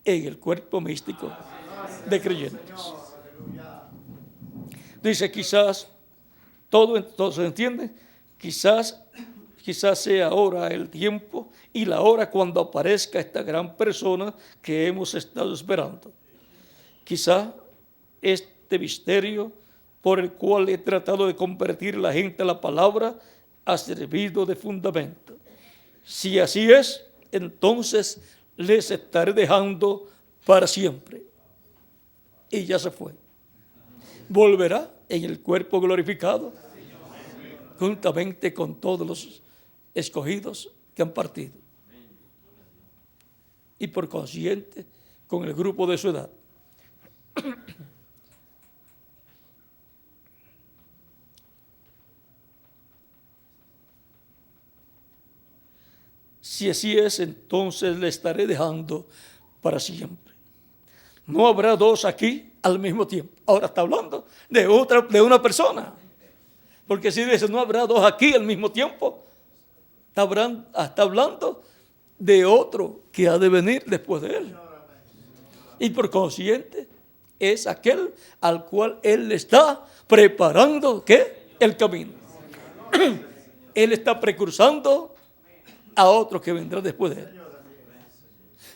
en el cuerpo místico de creyentes. Dice, quizás, todo se entiende, quizás sea ahora el tiempo y la hora cuando aparezca esta gran persona que hemos estado esperando. Quizás este misterio por el cual he tratado de convertir a la gente a la palabra ha servido de fundamento. Si así es, entonces les estaré dejando para siempre. Y ya se fue. Volverá en el cuerpo glorificado, juntamente con todos los escogidos que han partido. Y por consiguiente, con el grupo de su edad. Si así es, entonces le estaré dejando para siempre. No habrá dos aquí al mismo tiempo. Ahora está hablando de una persona. Porque si dice no habrá dos aquí al mismo tiempo, está hablando de otro que ha de venir después de él. Y por consiguiente, es aquel al cual él le está preparando, ¿qué? El camino. Él está precursando a otro que vendrá después de él.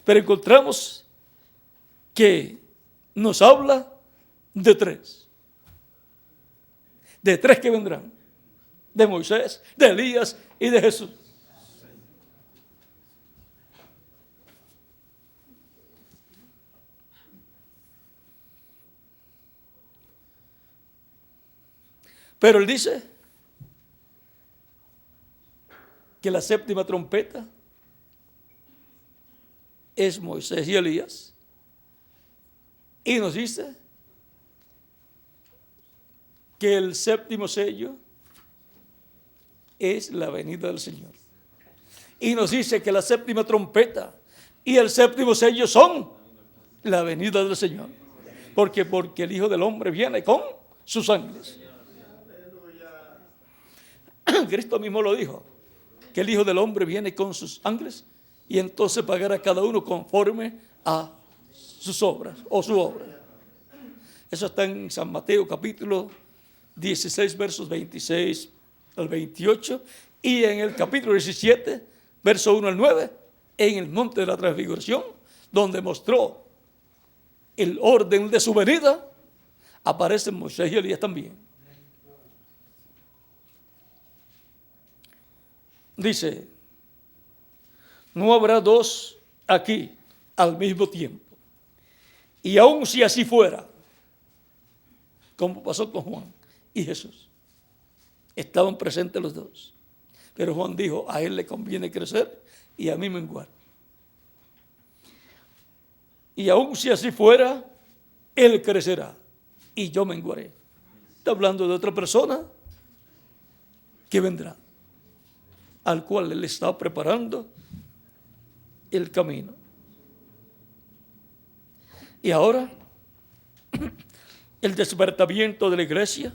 Pero encontramos que nos habla de tres. De tres que vendrán. De Moisés, de Elías y de Jesús. Pero él dice que la séptima trompeta es Moisés y Elías. Y nos dice que el séptimo sello es la venida del Señor. Y nos dice que la séptima trompeta y el séptimo sello son la venida del Señor. Porque el Hijo del Hombre viene con sus ángeles. Cristo mismo lo dijo, que el Hijo del Hombre viene con sus ángeles y entonces pagará a cada uno conforme a sus obras o su obra. Eso está en San Mateo capítulo 16 versos 26 al 28 y en el capítulo 17 verso 1 al 9 en el monte de la transfiguración, donde mostró el orden de su venida, aparecen Moisés y Elías también. Dice, no habrá dos aquí al mismo tiempo. Y aun si así fuera, como pasó con Juan y Jesús, estaban presentes los dos. Pero Juan dijo, a él le conviene crecer y a mí menguar. Y aun si así fuera, él crecerá y yo menguaré. Está hablando de otra persona que vendrá, al cual él está preparando el camino. Y ahora, el despertamiento de la iglesia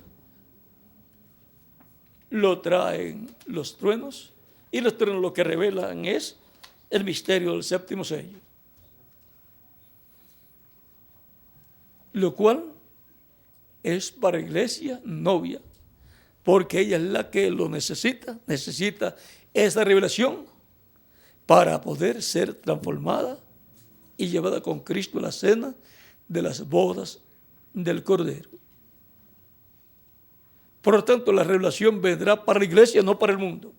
lo traen los truenos, y los truenos lo que revelan es el misterio del séptimo sello, lo cual es para la iglesia novia, porque ella es la que lo necesita esa revelación para poder ser transformada y llevada con Cristo a la cena de las bodas del Cordero. Por lo tanto, la revelación vendrá para la iglesia, no para el mundo.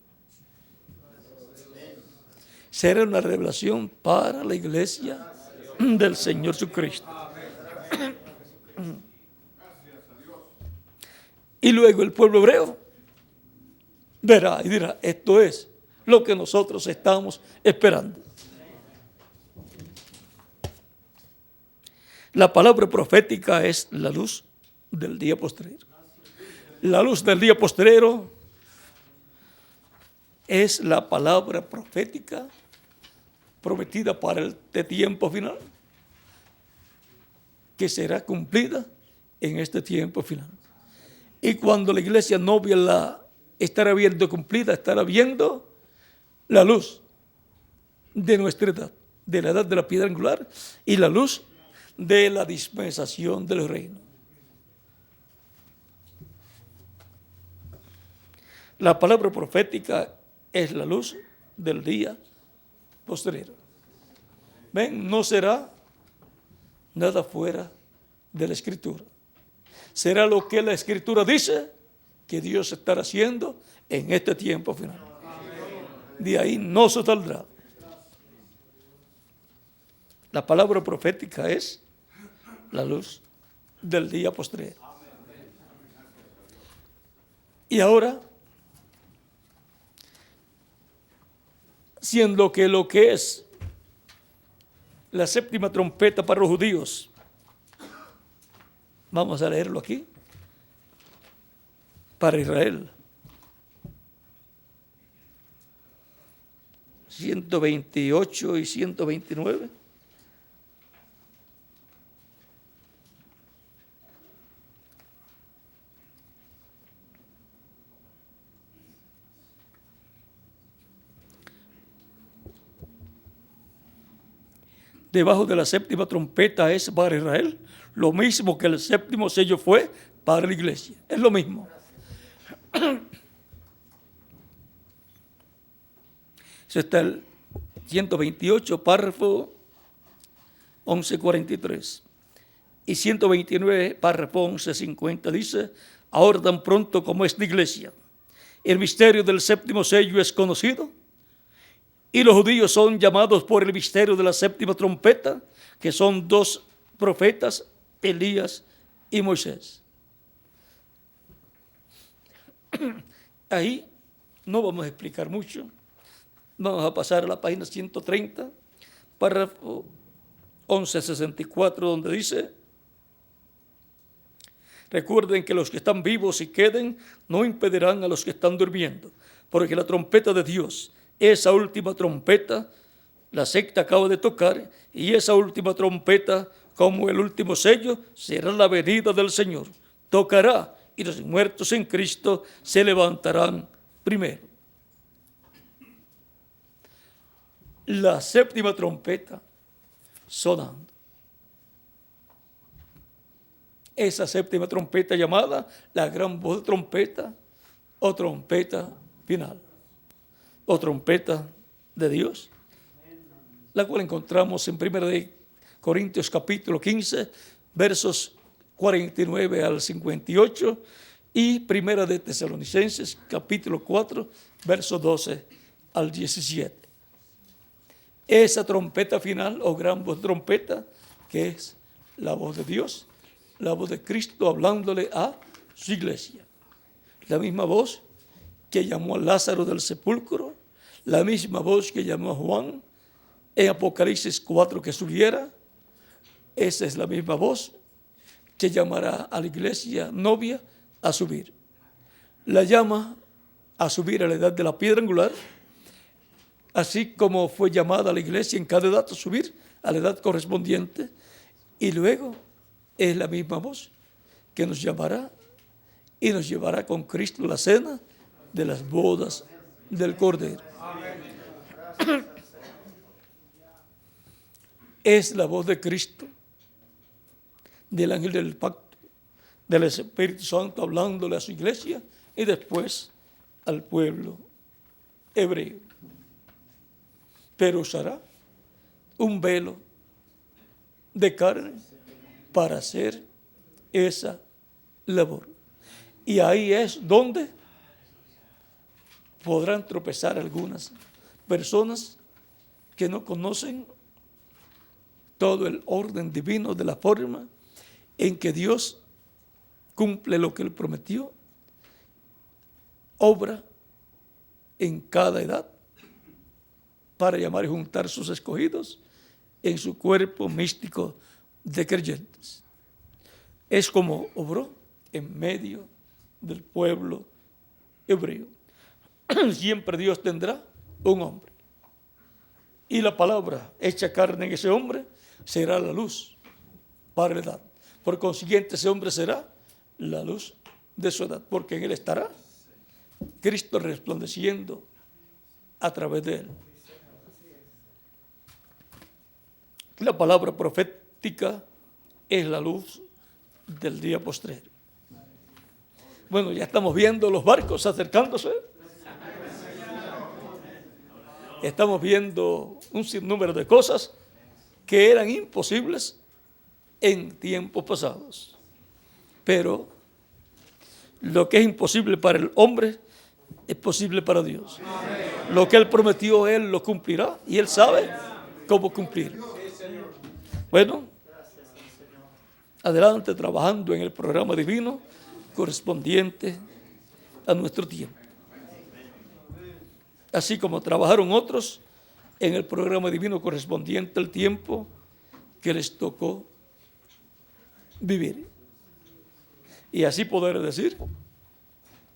Será una revelación para la iglesia del Señor Jesucristo. Y luego el pueblo hebreo verá y dirá, esto es lo que nosotros estamos esperando. La palabra profética es la luz del día postrero. La luz del día postrero es la palabra profética prometida para este tiempo final, que será cumplida en este tiempo final. Y cuando la iglesia novia la estará viendo cumplida, estará viendo la luz de nuestra edad, de la edad de la piedra angular y la luz de la dispensación del reino. La palabra profética es la luz del día postrero. Ven, no será nada fuera de la Escritura. Será lo que la Escritura dice que Dios estará haciendo en este tiempo final. De ahí no se saldrá. La palabra profética es la luz del día postrero. Y ahora, siendo que lo que es la séptima trompeta para los judíos, vamos a leerlo aquí, para Israel. 128 y 129. Debajo de la séptima trompeta es para Israel lo mismo que el séptimo sello fue para la iglesia. Es lo mismo. Eso está el 128, párrafo 1143. Y 129, párrafo 1150, dice: ahora tan pronto como esta iglesia, el misterio del séptimo sello es conocido, y los judíos son llamados por el misterio de la séptima trompeta, que son dos profetas, Elías y Moisés. Ahí no vamos a explicar mucho. Vamos a pasar a la página 130, párrafo 1164, donde dice: recuerden que los que están vivos y queden no impedirán a los que están durmiendo, porque la trompeta de Dios, esa última trompeta, la sexta acaba de tocar, y esa última trompeta, como el último sello, será la venida del Señor. Tocará y los muertos en Cristo se levantarán primero. La séptima trompeta sonando. Esa séptima trompeta llamada la gran voz de trompeta o trompeta final o trompeta de Dios, la cual encontramos en 1 Corintios capítulo 15, versos 49 al 58 y 1 Tesalonicenses capítulo 4, versos 12 al 17. Esa trompeta final o gran voz de trompeta, que es la voz de Dios, la voz de Cristo hablándole a su iglesia. La misma voz que llamó a Lázaro del sepulcro, la misma voz que llamó a Juan en Apocalipsis 4 que subiera. Esa es la misma voz que llamará a la iglesia novia a subir. La llama a subir a la edad de la piedra angular, así como fue llamada a la iglesia en cada edad a subir a la edad correspondiente, y luego es la misma voz que nos llamará y nos llevará con Cristo a la cena de las bodas del Cordero. Es la voz de Cristo, del ángel del pacto, del Espíritu Santo hablándole a su iglesia y después al pueblo hebreo. pero usará un velo de carne para hacer esa labor. Y ahí es donde podrán tropezar algunas personas que no conocen todo el orden divino de la forma en que Dios cumple lo que Él prometió, obra en cada edad para llamar y juntar sus escogidos en su cuerpo místico de creyentes. Es como obró en medio del pueblo hebreo. Siempre Dios tendrá un hombre. Y la palabra hecha carne en ese hombre será la luz para la edad. Por consiguiente, ese hombre será la luz de su edad, porque en él estará Cristo resplandeciendo a través de él. La palabra profética es la luz del día postrero. Bueno, ya estamos viendo los barcos acercándose. Estamos viendo un sinnúmero de cosas que eran imposibles en tiempos pasados. Pero lo que es imposible para el hombre es posible para Dios. Lo que Él prometió, Él lo cumplirá y Él sabe cómo cumplirlo. Bueno, adelante trabajando en el programa divino correspondiente a nuestro tiempo. Así como trabajaron otros en el programa divino correspondiente al tiempo que les tocó vivir. Y así poder decir,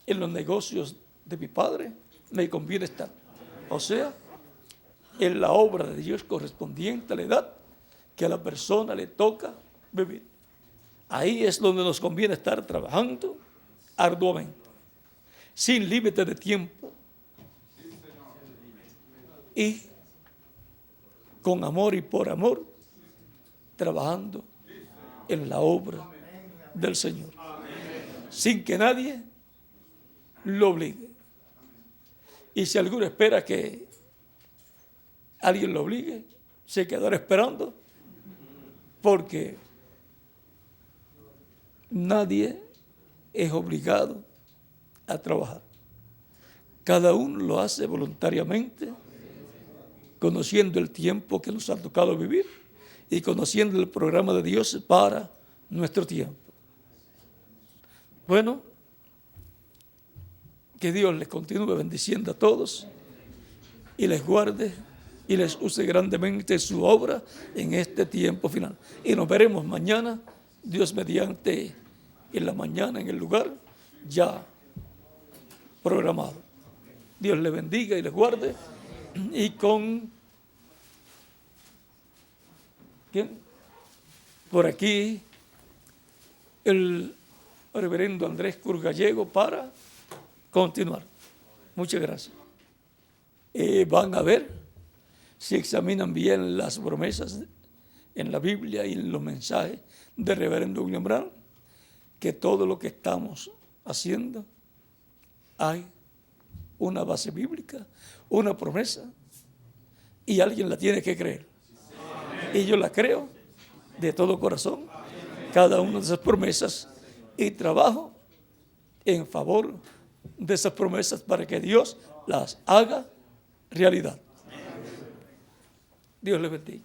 en los negocios de mi Padre me conviene estar. O sea, en la obra de Dios correspondiente a la edad que a la persona le toca vivir. Ahí es donde nos conviene estar trabajando arduamente, sin límite de tiempo y con amor y por amor, trabajando en la obra del Señor, sin que nadie lo obligue. Y si alguno espera que alguien lo obligue, se quedará esperando, porque nadie es obligado a trabajar. Cada uno lo hace voluntariamente, conociendo el tiempo que nos ha tocado vivir y conociendo el programa de Dios para nuestro tiempo. Bueno, que Dios les continúe bendiciendo a todos y les guarde y les use grandemente su obra en este tiempo final. Y nos veremos mañana, Dios mediante, en la mañana en el lugar ya programado. Dios les bendiga y les guarde. Y con ¿quién? Por aquí el reverendo Andrés Cruz Gallego para continuar. Muchas gracias. Van a ver si examinan bien las promesas en la Biblia y en los mensajes del reverendo William Branham, que todo lo que estamos haciendo hay una base bíblica, una promesa, y alguien la tiene que creer. Y yo la creo de todo corazón, cada una de esas promesas, y trabajo en favor de esas promesas para que Dios las haga realidad. Dios les bendiga.